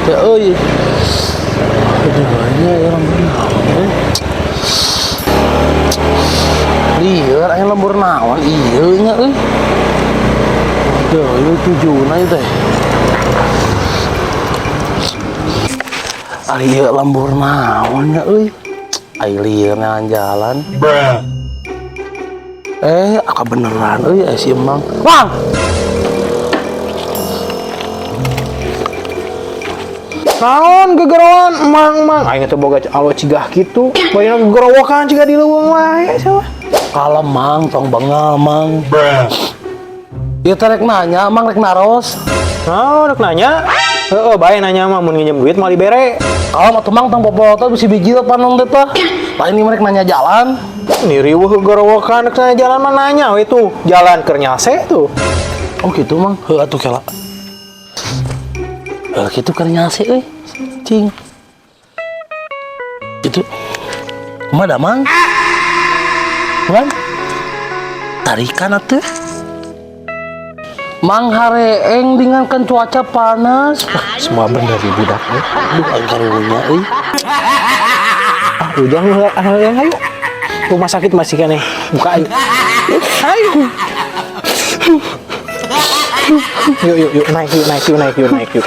Ya euy. Keduanya orang naon. Lieur aya lembur naon ieu nya euy. Duh, ieu tujuna ieu teh. Ari ieu lembur naon nya euy. Ai lieur jalan. Aka beneran euy si Emang. Mang. Naon gegerowan mang aing teh boga alo cigah kitu bayana gegerowokan ciga di leuweung wae saha Kalem Mang tong bengal Mang. Ieu teh rek nanya Mang rek naros. naon rek nanya heeh bae nanya mah mun nginjem duit mah dibere Kalem atuh Mang tong popoto bisi biji teh panon teh tah. Lain ieu rek nanya jalan. ini riweuh gegerowokan rek nanya jalan mah nanya we tuh jalan keur nyase tuh Oh gitu Mang. Heuh atuh kela. Gitu keur nyase euy. Cing. Itu. Kumaha Mang? Mang. Tarikan atuh. Mang hareeng dingankan cuaca panas. semua bener di budak we Aduh aing karunya euy. ujang ayo rumah sakit masih keneh buka ayo ayo yuk naik yuk.